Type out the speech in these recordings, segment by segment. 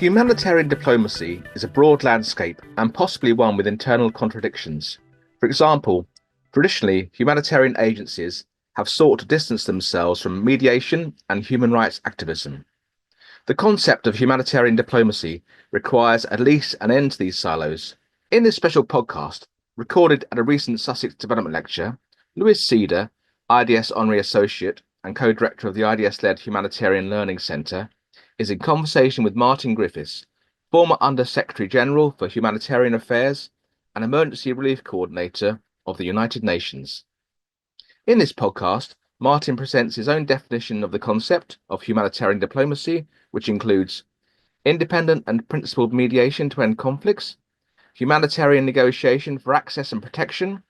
Humanitarian diplomacy is a broad landscape and possibly one with internal contradictions. For example, traditionally, humanitarian agencies have sought to distance themselves from mediation and human rights activism. The concept of humanitarian diplomacy requires at least an end to these silos. In this special podcast, recorded at a recent Sussex Development Lecture, Sida, IDS Honorary Associate and co-director of the IDS-led Humanitarian Learning Centre, is in conversation with Martin Griffiths, former Under-Secretary General for Humanitarian Affairs and Emergency Relief Coordinator of the United Nations. In this podcast, Martin presents his own definition of the concept of humanitarian diplomacy, which includes independent and principled mediation to end conflicts, humanitarian negotiation for access and protection,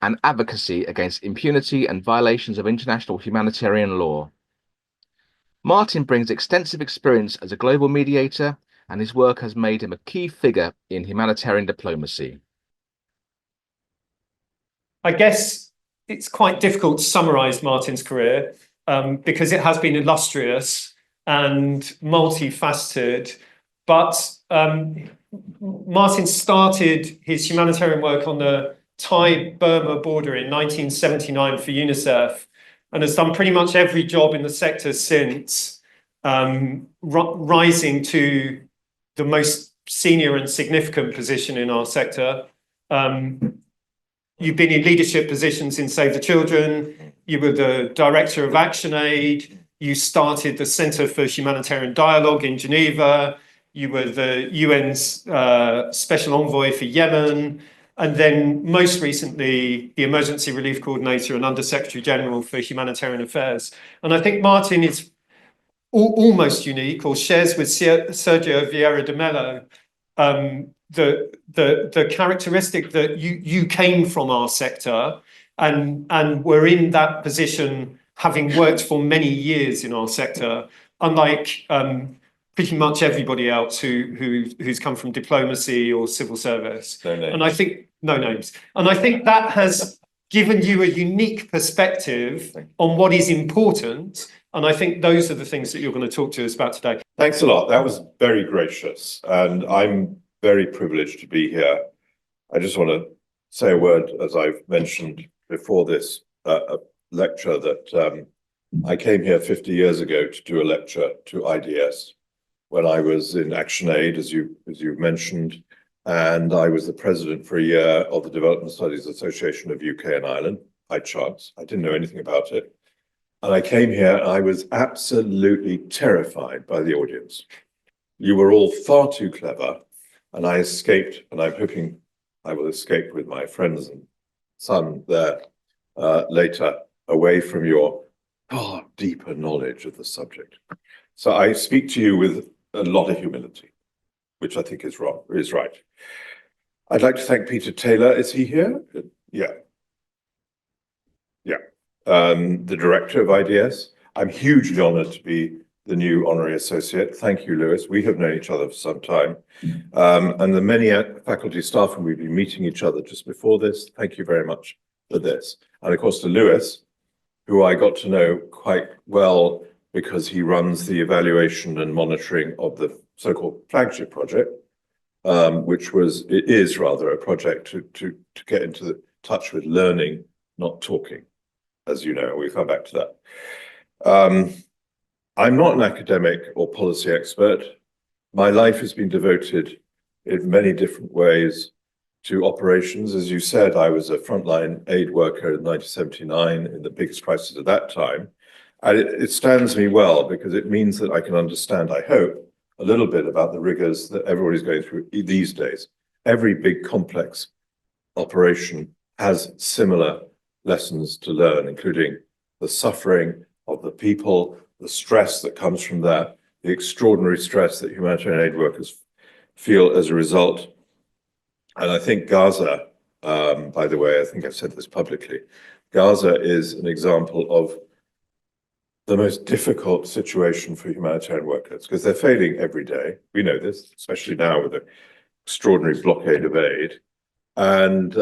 and advocacy against impunity and violations of international humanitarian law. Martin brings extensive experience as a global mediator, and his work has made him a key figure in humanitarian diplomacy. I guess it's quite difficult to summarise Martin's career because it has been illustrious and multifaceted. But Martin started his humanitarian work on the Thai-Burma border in 1979 for UNICEF, and has done pretty much every job in the sector since, rising to the most senior and significant position in our sector. You've been in leadership positions in Save the Children, you were the Director of ActionAid, you started the Centre for Humanitarian Dialogue in Geneva, you were the UN's Special Envoy for Yemen, and then most recently, the Emergency Relief Coordinator and Under-Secretary General for Humanitarian Affairs. And I think Martin is almost unique, or shares with Sergio Vieira de Mello the characteristic that you came from our sector and were in that position having worked for many years in our sector, unlike pretty much everybody else who's come from diplomacy or civil service. No names. And I think no names. And I think that has given you a unique perspective on what is important. And I think those are the things that you're going to talk to us about today. Thanks a lot. That was very gracious. And I'm very privileged to be here. I just want to say a word, as I've mentioned before this lecture, that I came here 50 years ago to do a lecture to IDS when I was in ActionAid, as you mentioned, and I was the president for a year of the Development Studies Association of UK and Ireland, by chance. I didn't know anything about it. And I came here and I was absolutely terrified by the audience. You were all far too clever, and I escaped, and I'm hoping I will escape with my friends and son there later, away from your far deeper knowledge of the subject. So I speak to you with a lot of humility, which I think is right. I'd like to thank Peter Taylor. Is he here? Yeah. The director of IDS. I'm hugely honored to be the new honorary associate. Thank you, Lewis. We have known each other for some time. And the many faculty staff, and we've been meeting each other just before this. Thank you very much for this. And of course to Lewis, who I got to know quite well because he runs the evaluation and monitoring of the so-called flagship project, which is rather a project to get into touch with learning, not talking, as you know. We'll come back to that. I'm not an academic or policy expert. My life has been devoted in many different ways to operations. As you said, I was a frontline aid worker in 1979 in the biggest crisis at that time. And it stands me well because it means that I can understand, I hope, a little bit about the rigors that everybody's going through these days. Every big complex operation has similar lessons to learn, including the suffering of the people, the stress that comes from that, the extraordinary stress that humanitarian aid workers feel as a result. And I think Gaza, by the way, I think I've said this publicly, Gaza is an example of the most difficult situation for humanitarian workers because they're failing every day. We know this, especially now with the extraordinary blockade of aid. And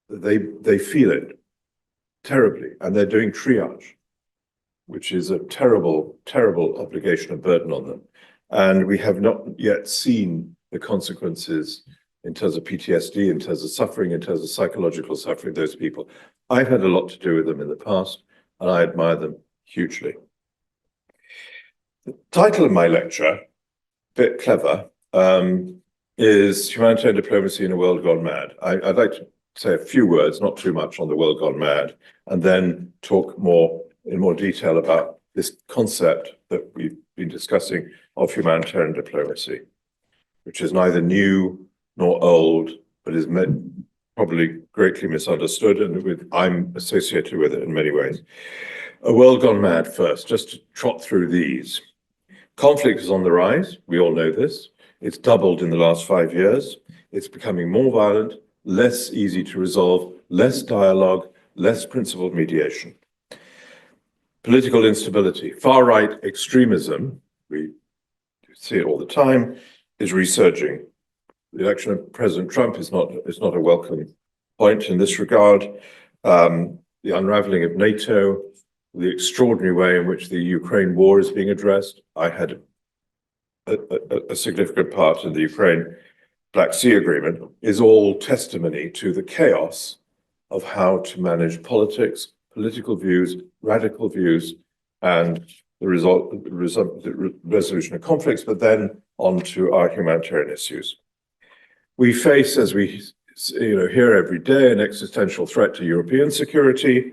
they feel it terribly, and they're doing triage, which is a terrible, terrible obligation and burden on them. And we have not yet seen the consequences in terms of PTSD, in terms of suffering, in terms of psychological suffering of those people. I've had a lot to do with them in the past, and I admire them hugely. The title of my lecture, a bit clever, is Humanitarian Diplomacy in a World Gone Mad. I'd like to say a few words, not too much, on the world gone mad, and then talk in more detail about this concept that we've been discussing of humanitarian diplomacy, which is neither new nor old, but is probably greatly misunderstood, and I'm associated with it in many ways. A world gone mad first, just to trot through these. Conflict is on the rise, we all know this. It's doubled in the last 5 years. It's becoming more violent, less easy to resolve, less dialogue, less principled mediation. Political instability, far-right extremism, we see it all the time, is resurging. The election of President Trump is not a welcome point in this regard. The unraveling of NATO, the extraordinary way in which the Ukraine war is being addressed. I had a significant part in the Ukraine Black Sea Agreement, is all testimony to the chaos of how to manage politics, political views, radical views, and the resolution of conflicts, but then on to our humanitarian issues. We face, as we hear every day, an existential threat to European security.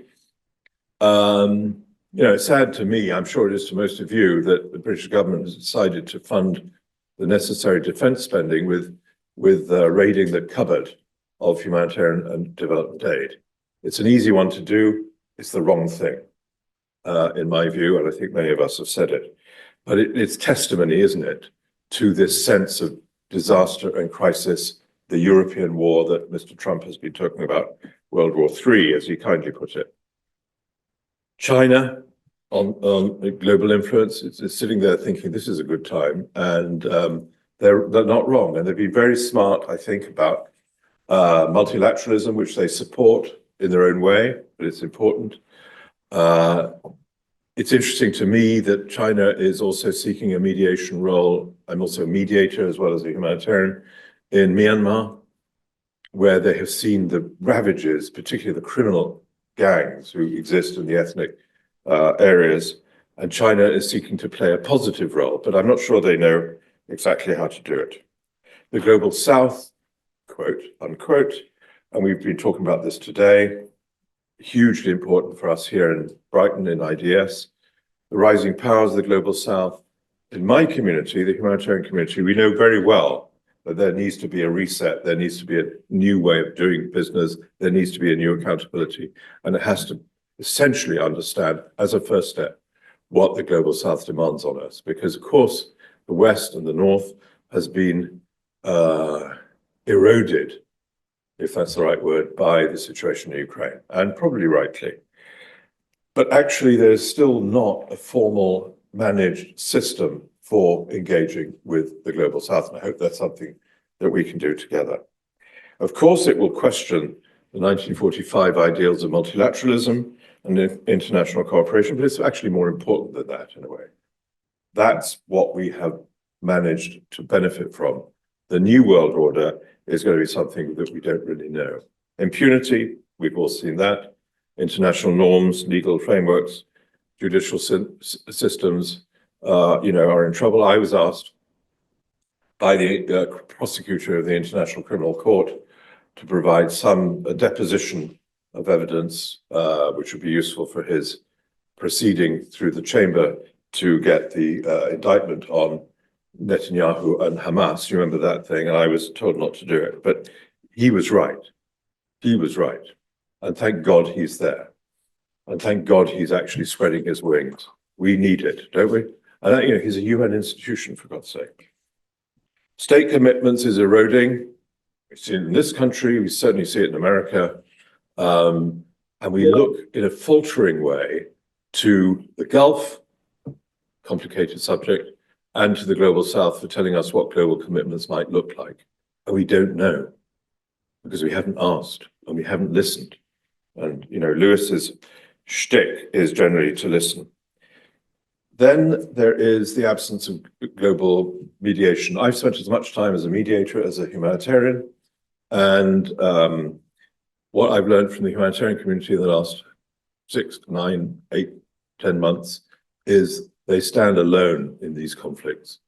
It's sad to me, I'm sure it is to most of you, that the British government has decided to fund the necessary defence spending with raiding the cupboard of humanitarian and development aid. It's an easy one to do. It's the wrong thing, in my view, and I think many of us have said it. But it's testimony, isn't it, to this sense of disaster and crisis, the European war that Mr. Trump has been talking about, World War III, as he kindly put it. China, on global influence, is sitting there thinking this is a good time, and they're not wrong, and they've been very smart, I think, about multilateralism, which they support in their own way, but it's important. It's interesting to me that China is also seeking a mediation role. I'm also a mediator as well as a humanitarian in Myanmar, where they have seen the ravages, particularly the criminal gangs who exist in the ethnic areas, and China is seeking to play a positive role, but I'm not sure they know exactly how to do it. The Global South, quote, unquote, and we've been talking about this today, hugely important for us here in Brighton in IDS. The rising powers of the Global South. In my community, the humanitarian community, we know very well that there needs to be a reset, there needs to be a new way of doing business, there needs to be a new accountability, and it has to essentially understand, as a first step, what the Global South demands on us. Because, of course, the West and the North has been eroded, if that's the right word, by the situation in Ukraine, and probably rightly. But actually, there's still not a formal managed system for engaging with the Global South, and I hope that's something that we can do together. Of course, it will question the 1945 ideals of multilateralism and international cooperation, but it's actually more important than that in a way. That's what we have managed to benefit from. The new world order is going to be something that we don't really know. Impunity, we've all seen that. International norms, legal frameworks, judicial systems, are in trouble. I was asked by the prosecutor of the International Criminal Court to provide a deposition of evidence, which would be useful for his proceeding through the chamber to get the indictment on Netanyahu and Hamas. You remember that thing? And I was told not to do it, but he was right. He was right. And thank God he's there. And thank God he's actually spreading his wings. We need it, don't we? And he's a UN institution, for God's sake. State commitments is eroding. We see it in this country, we certainly see it in America. And we look in a faltering way to the Gulf, complicated subject, and to the Global South for telling us what global commitments might look like. And we don't know, because we haven't asked and we haven't listened. And, Lewis's shtick is generally to listen. Then there is the absence of global mediation. I've spent as much time as a mediator as a humanitarian, and what I've learned from the humanitarian community in the last 6, 9, 8, 10 months is they stand alone in these conflicts.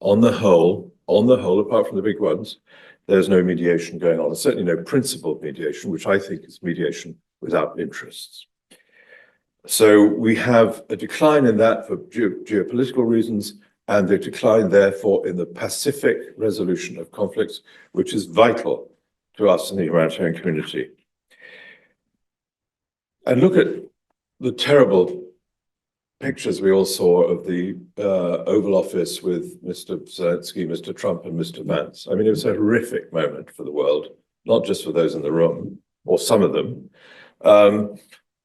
On the whole, apart from the big ones, there's no mediation going on. There's certainly no principled mediation, which I think is mediation without interests. So we have a decline in that for geopolitical reasons, and the decline, therefore, in the pacific resolution of conflicts, which is vital to us in the humanitarian community. And look at the terrible pictures we all saw of the Oval Office with Mr. Zelensky, Mr. Trump, and Mr. Vance. I mean, it was a horrific moment for the world, not just for those in the room, or some of them.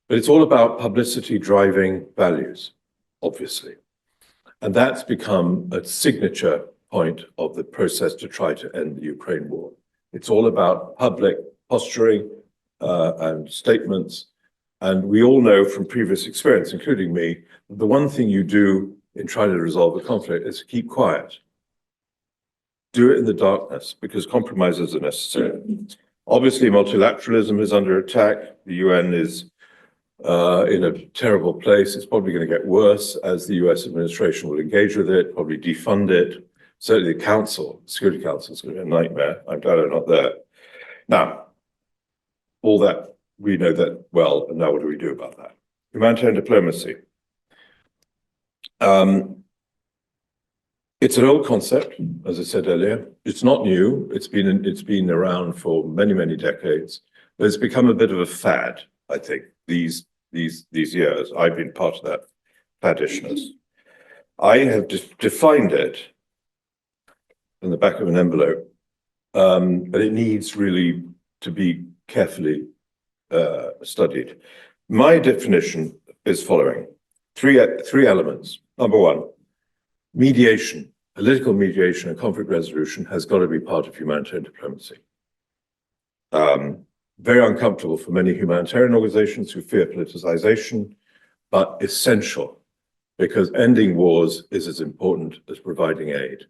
But it's all about publicity driving values, obviously. And that's become a signature point of the process to try to end the Ukraine war. It's all about public posturing and statements. And we all know from previous experience, including me, that the one thing you do in trying to resolve a conflict is to keep quiet. Do it in the darkness, because compromises are necessary. Obviously, multilateralism is under attack. The UN is in a terrible place. It's probably going to get worse as the US administration will engage with it, probably defund it. Certainly the Council, Security Council, is going to be a nightmare. I'm glad I'm not there. Now, all that, we know that well, and now what do we do about that? Humanitarian diplomacy. It's an old concept, as I said earlier. It's not new. It's been around for many, many decades, but it's become a bit of a fad, I think, these years. I've been part of that faddishness. I have defined it in the back of an envelope, but it needs really to be carefully studied. My definition is following: three elements. Number one, mediation, political mediation and conflict resolution has got to be part of humanitarian diplomacy. Very uncomfortable for many humanitarian organizations who fear politicization, but essential, because ending wars is as important as providing aid.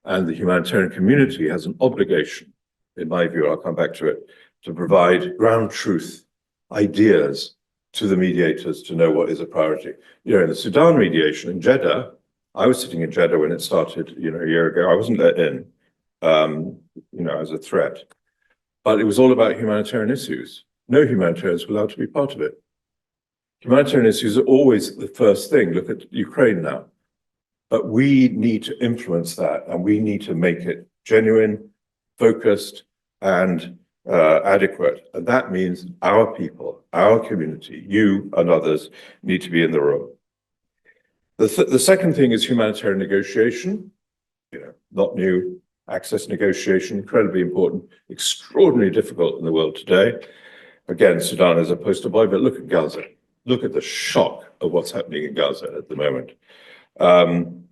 And the humanitarian community has an obligation, in my view, I'll come back to it, to provide ground truth ideas to the mediators to know what is a priority. You know, in the Sudan mediation in Jeddah, I was sitting in Jeddah when it started, a year ago. I wasn't let in, as a threat. But it was all about humanitarian issues. No humanitarians were allowed to be part of it. Humanitarian issues are always the first thing. Look at Ukraine now. But we need to influence that, and we need to make it genuine, focused, and adequate. And that means our people, our community, you and others need to be in the room. The second thing is humanitarian negotiation, not new. Access negotiation, incredibly important, extraordinarily difficult in the world today. Again, Sudan is a poster boy, but look at Gaza. Look at the shock of what's happening in Gaza at the moment. And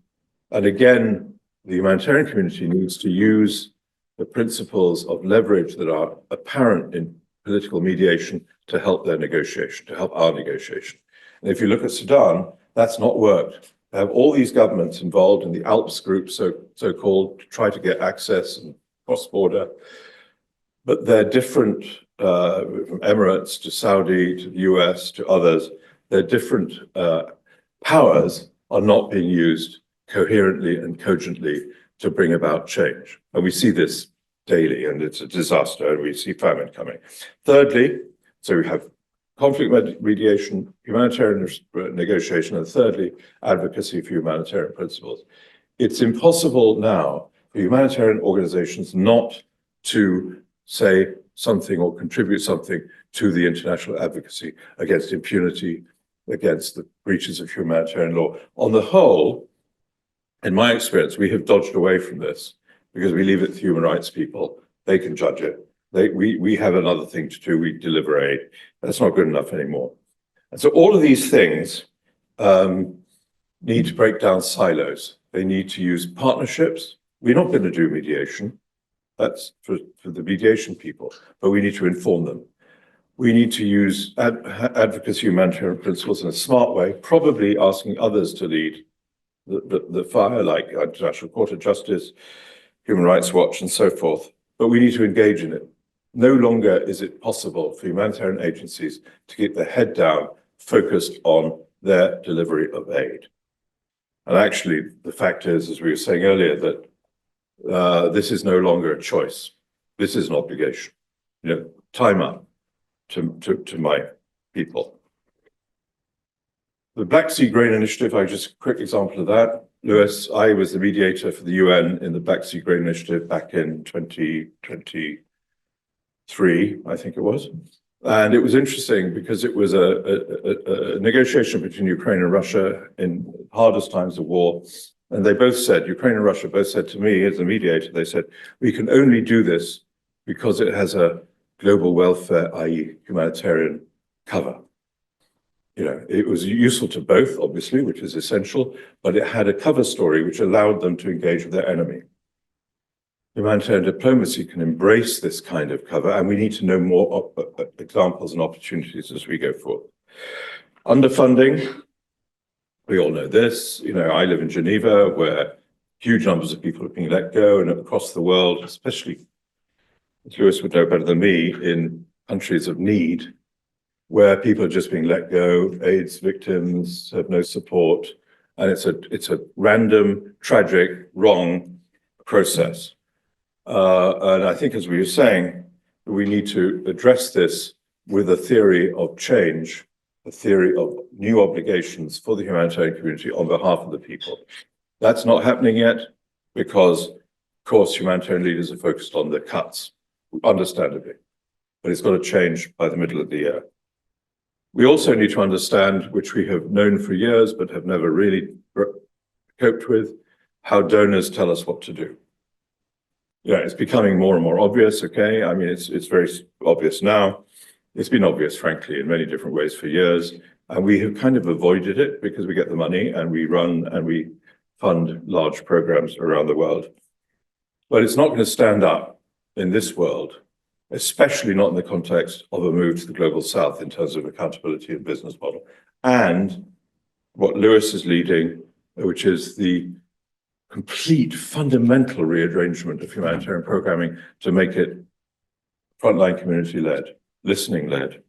again, the humanitarian community needs to use the principles of leverage that are apparent in political mediation to help their negotiation, to help our negotiation. And if you look at Sudan, that's not worked. They have all these governments involved in the ALPS group, so-called, to try to get access and cross-border. But they're different from Emirates to Saudi to the US to others. Their different powers are not being used coherently and cogently to bring about change. And we see this daily, and it's a disaster, and we see famine coming. Thirdly, so we have conflict mediation, humanitarian negotiation, and thirdly, advocacy for humanitarian principles. It's impossible now for humanitarian organizations not to say something or contribute something to the international advocacy against impunity, against the breaches of humanitarian law. On the whole, in my experience, we have dodged away from this because we leave it to human rights people. They can judge it. We have another thing to do. We deliver aid. That's not good enough anymore. And so all of these things need to break down silos. They need to use partnerships. We're not going to do mediation. That's for the mediation people, but we need to inform them. We need to use advocacy humanitarian principles in a smart way, probably asking others to lead the fire, like International Court of Justice, Human Rights Watch, and so forth. But we need to engage in it. No longer is it possible for humanitarian agencies to keep their head down, focused on their delivery of aid. And actually, the fact is, as we were saying earlier, that this is no longer a choice. This is an obligation. You know, time up to my people. The Black Sea Grain Initiative, just a quick example of that. Lewis, I was the mediator for the UN in the Black Sea Grain Initiative back in 2023, I think it was. And it was interesting because it was a negotiation between Ukraine and Russia in the hardest times of war. And they both said, Ukraine and Russia both said to me as a mediator, they said, we can only do this because it has a global welfare, i.e. humanitarian cover. You know, it was useful to both, obviously, which is essential, but it had a cover story which allowed them to engage with their enemy. Humanitarian diplomacy can embrace this kind of cover, and we need to know more examples and opportunities as we go forward. Underfunding, we all know this. You know, I live in Geneva, where huge numbers of people are being let go, and across the world, especially, as Lewis would know better than me, in countries of need, where people are just being let go, AIDS victims have no support, and it's a random, tragic, wrong process. And I think, as we were saying, we need to address this with a theory of change, a theory of new obligations for the humanitarian community on behalf of the people. That's not happening yet because, of course, humanitarian leaders are focused on the cuts, understandably, but it's got to change by the middle of the year. We also need to understand, which we have known for years but have never really coped with, how donors tell us what to do. Yeah, it's becoming more and more obvious, okay? I mean, it's very obvious now. It's been obvious, frankly, in many different ways for years. And we have kind of avoided it because we get the money and we run and we fund large programs around the world. But it's not going to stand up in this world, especially not in the context of a move to the global south in terms of accountability and business model. And what Lewis is leading, which is the complete fundamental rearrangement of humanitarian programming to make it frontline community-led, listening-led.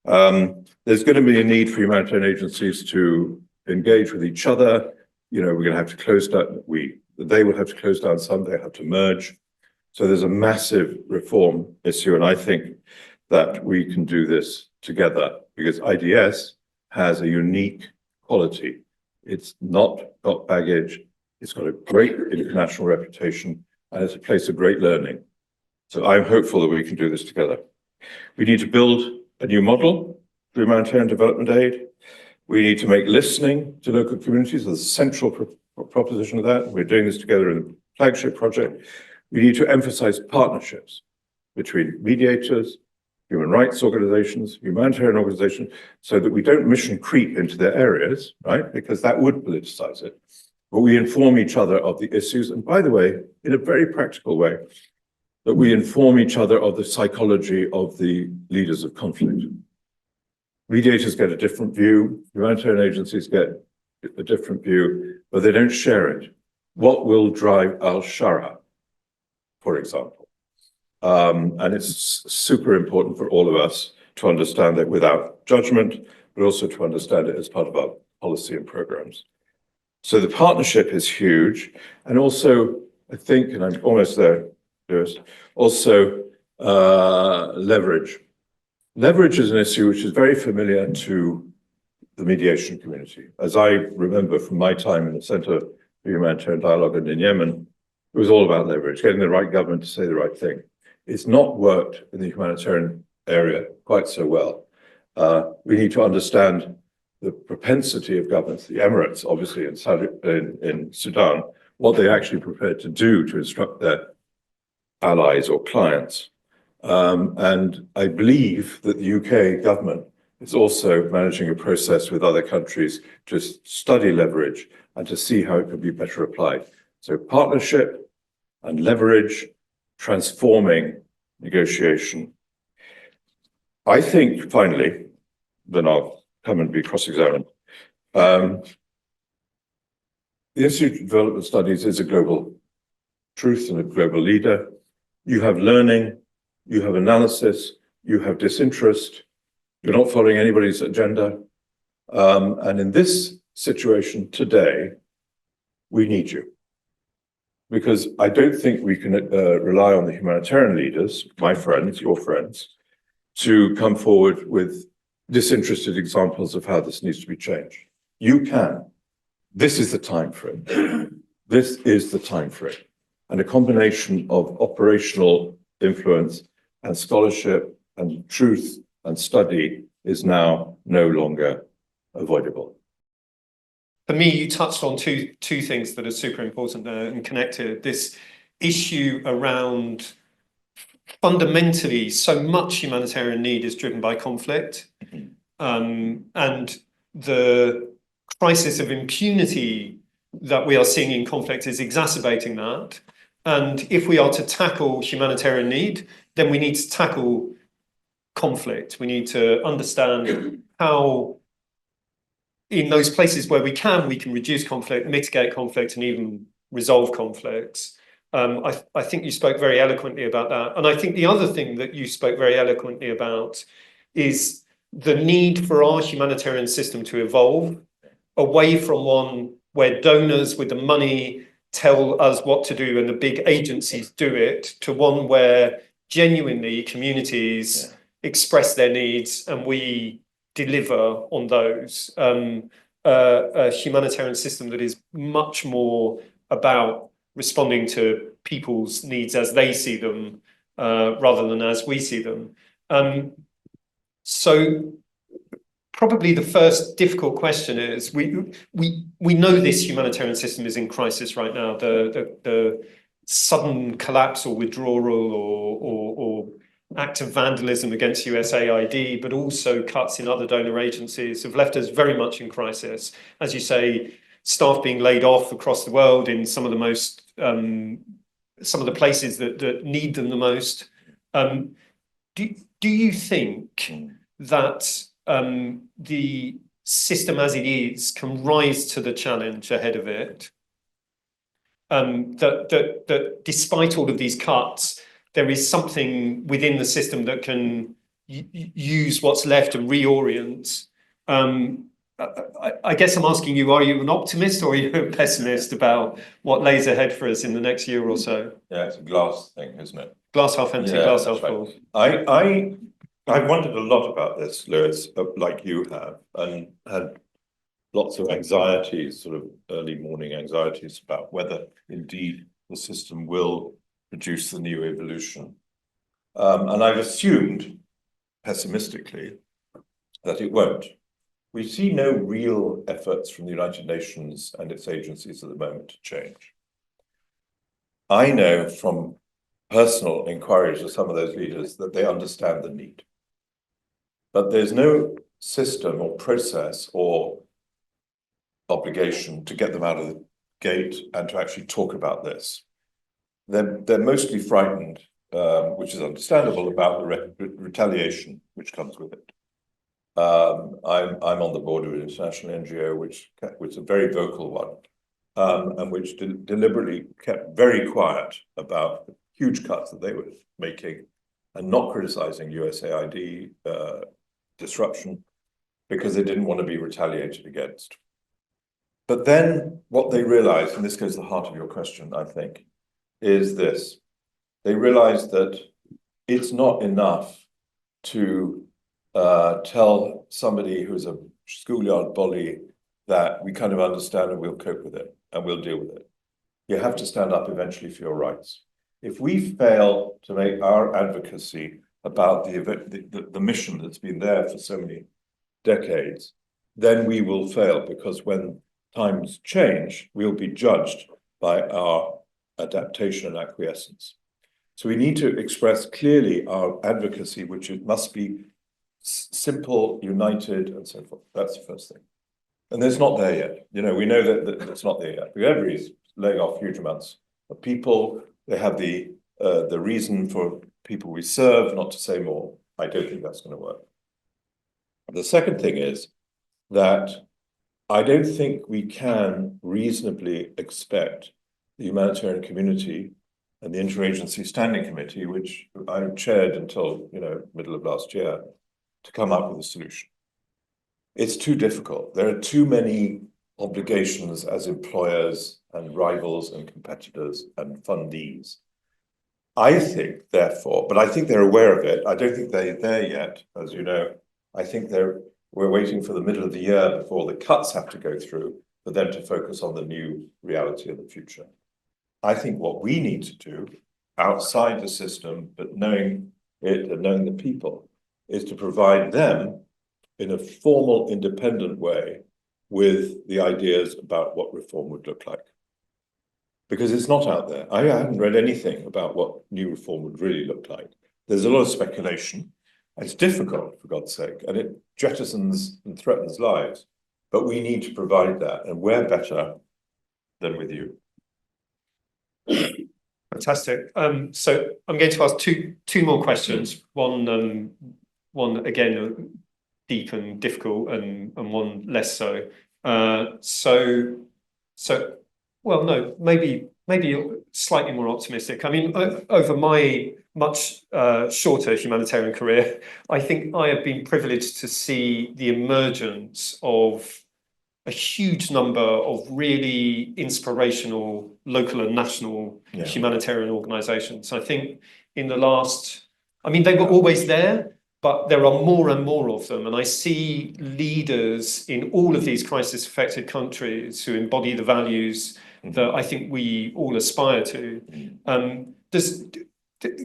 There's going to be a need for humanitarian agencies to engage with each other. You know, we're going to have to close down, they will have to close down some, they have to merge. So there's a massive reform issue, and I think that we can do this together because IDS has a unique quality. It's not got baggage, it's got a great international reputation, and it's a place of great learning. So I'm hopeful that we can do this together. We need to build a new model for humanitarian development aid. We need to make listening to local communities the central proposition of that. We're doing this together in the flagship project. We need to emphasize partnerships between mediators, human rights organizations, humanitarian organizations, so that we don't mission creep into their areas, right? Because that would politicize it. But we inform each other of the issues. And by the way, in a very practical way, that we inform each other of the psychology of the leaders of conflict. Mediators get a different view, humanitarian agencies get a different view, but they don't share it. What will drive al-Shara, for example? And it's super important for all of us to understand that without judgment, but also to understand it as part of our policy and programs. So the partnership is huge. And also, I think, and I'm almost there, Lewis, also leverage. Leverage is an issue which is very familiar to the mediation community. As I remember from my time in the Centre for Humanitarian Dialogue and in Yemen, it was all about leverage, getting the right government to say the right thing. It's not worked in the humanitarian area quite so well. We need to understand the propensity of governments, the Emirates, obviously, in Sudan, what they're actually prepared to do to instruct their allies or clients. And I believe that the UK government is also managing a process with other countries to study leverage and to see how it could be better applied. So partnership and leverage, transforming negotiation. I think finally, then I'll come and be cross-examined. The Institute of Development Studies is a global truth and a global leader. You have learning, you have analysis, you have disinterest. You're not following anybody's agenda. And in this situation today, we need you. Because I don't think we can rely on the humanitarian leaders, my friends, your friends, to come forward with disinterested examples of how this needs to be changed. You can. This is the time for it. This is the time for it. And a combination of operational influence and scholarship and truth and study is now no longer avoidable. For me, you touched on two things that are super important and connected. This issue around fundamentally so much humanitarian need is driven by conflict, and the crisis of impunity that we are seeing in conflict is exacerbating that. And if we are to tackle humanitarian need, then we need to tackle conflict. We need to understand how, in those places where we can reduce conflict, mitigate conflict, and even resolve conflicts. I think you spoke very eloquently about that. And I think the other thing that you spoke very eloquently about is the need for our humanitarian system to evolve away from one where donors with the money tell us what to do and the big agencies do it, to one where genuinely communities express their needs and we deliver on those. A humanitarian system that is much more about responding to people's needs as they see them, rather than as we see them. So probably the first difficult question is, we know this humanitarian system is in crisis right now. The sudden collapse or withdrawal or act of vandalism against USAID, but also cuts in other donor agencies have left us very much in crisis. As you say, staff being laid off across the world in some of the most, some of the places that need them the most. Do you think that the system as it is can rise to the challenge ahead of it? That despite all of these cuts, there is something within the system that can use what's left and reorient. I guess I'm asking you, are you an optimist or are you a pessimist about what lays ahead for us in the next year or so? Yeah, it's a glass thing, isn't it? Glass half empty, glass half full. I've wondered a lot about this, Lewis, like you have, and had lots of anxieties, sort of early morning anxieties about whether indeed the system will produce the new evolution. And I've assumed, pessimistically, that it won't. We see no real efforts from the United Nations and its agencies at the moment to change. I know from personal inquiries with some of those leaders that they understand the need. But there's no system or process or obligation to get them out of the gate and to actually talk about this. They're mostly frightened, which is understandable, about the retaliation which comes with it. I'm on the board of an international NGO, which was a very vocal one, and which deliberately kept very quiet about the huge cuts that they were making and not criticizing USAID disruption because they didn't want to be retaliated against. But then what they realized, and this goes to the heart of your question, I think, is this. They realized that it's not enough to tell somebody who's a schoolyard bully that we kind of understand and we'll cope with it and we'll deal with it. You have to stand up eventually for your rights. If we fail to make our advocacy about the mission that's been there for so many decades, then we will fail, because when times change, we'll be judged by our adaptation and acquiescence. So we need to express clearly our advocacy, which it must be simple, united, and so forth. That's the first thing. And it's not there yet. You know, we know that it's not there yet. Everybody's laying off huge amounts of people. They have the reason for people we serve, not to say more. I don't think that's going to work. The second thing is that I don't think we can reasonably expect the humanitarian community and the Interagency Standing Committee, which I chaired until, middle of last year, to come up with a solution. It's too difficult. There are too many obligations as employers and rivals and competitors and fundees. I think, therefore, but I think they're aware of it. I don't think they're there yet, as you know. I think we're waiting for the middle of the year before the cuts have to go through for them to focus on the new reality of the future. I think what we need to do outside the system, but knowing it and knowing the people, is to provide them in a formal, independent way with the ideas about what reform would look like. Because it's not out there. I haven't read anything about what new reform would really look like. There's a lot of speculation. It's difficult, for God's sake, and it jettisons and threatens lives. But we need to provide that, and we're better than with you. Fantastic. So I'm going to ask two more questions. One again deep and difficult, and one less so. Well, no, maybe slightly more optimistic. I mean, over my much shorter humanitarian career, I think I have been privileged to see the emergence of a huge number of really inspirational local and national humanitarian organizations. I think in the last, I mean, they were always there, but there are more and more of them. And I see leaders in all of these crisis-affected countries who embody the values that I think we all aspire to.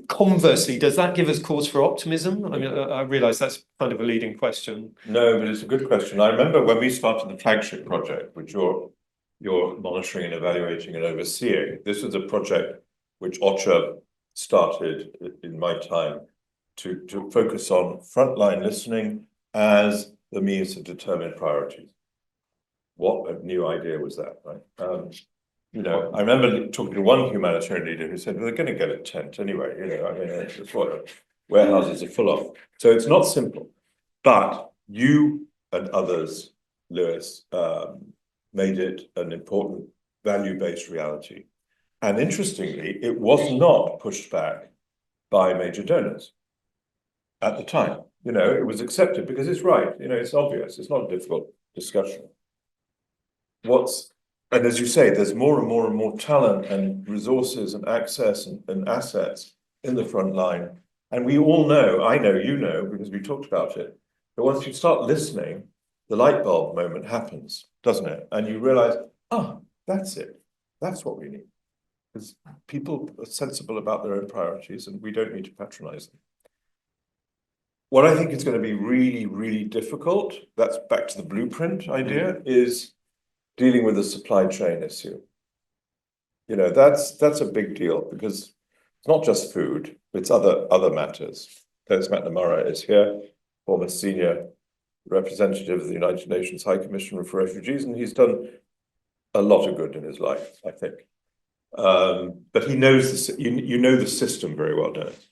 Conversely, does that give us cause for optimism? I mean, I realise that's kind of a leading question. No, but it's a good question. I remember when we started the flagship project, which you're monitoring and evaluating and overseeing. This was a project which OCHA started in my time to focus on frontline listening as the means to determine priorities. What a new idea was that, right? I remember talking to one humanitarian leader who said, well, they're going to get a tent anyway. I mean, it's what warehouses are full of. So it's not simple. But you and others, Lewis, made it an important value-based reality. And interestingly, it was not pushed back by major donors at the time. It was accepted because it's right. It's obvious. It's not a difficult discussion. And as you say, there's more and more and more talent and resources and access and assets in the front line. And we all know, I know, you know, because we talked about it, but once you start listening, the light bulb moment happens, doesn't it? And you realize, that's it. That's what we need. Because people are sensible about their own priorities and we don't need to patronize them. What I think is going to be really, really difficult, that's back to the blueprint idea, is dealing with the supply chain issue. That's a big deal because it's not just food, it's other matters. Dennis McNamara is here, former senior representative of the United Nations High Commissioner for Refugees, and he's done a lot of good in his life, I think. But he knows you know the system very well, Dennis.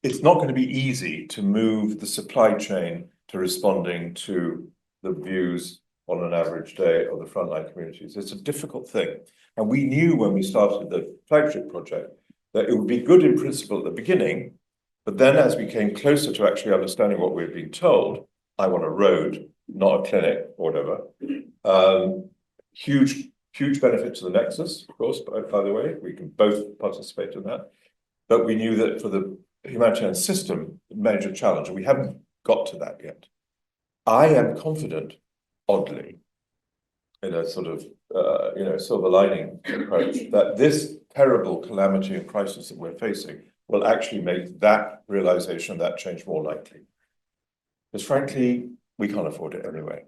It's not going to be easy to move the supply chain to responding to the views on an average day of the frontline communities. It's a difficult thing. And we knew when we started the flagship project that it would be good in principle at the beginning, but then as we came closer to actually understanding what we were being told, I want a road, not a clinic or whatever. Huge benefit to the Nexus, of course, by the way, we can both participate in that. But we knew that for the humanitarian system, major challenge, and we haven't got to that yet. I am confident, oddly, in a sort of silver lining approach, that this terrible calamity and crisis that we're facing will actually make that realization, that change more likely. Because frankly, we can't afford it anyway.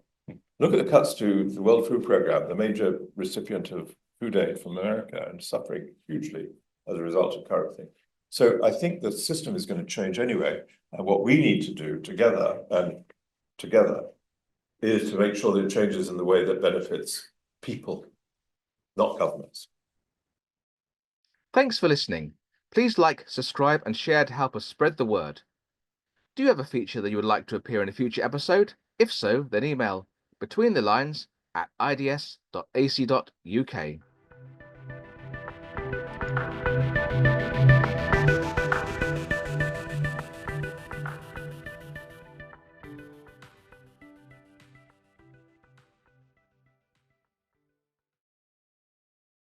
Look at the cuts to the World Food Programme, the major recipient of food aid from America, and suffering hugely as a result of current things. So I think the system is going to change anyway. And what we need to do together is to make sure that it changes in the way that benefits people, not governments. Thanks for listening. Please like, subscribe, and share to help us spread the word. Do you have a feature that you would like to appear in a future episode? If so, then email betweenthelines@ids.ac.uk.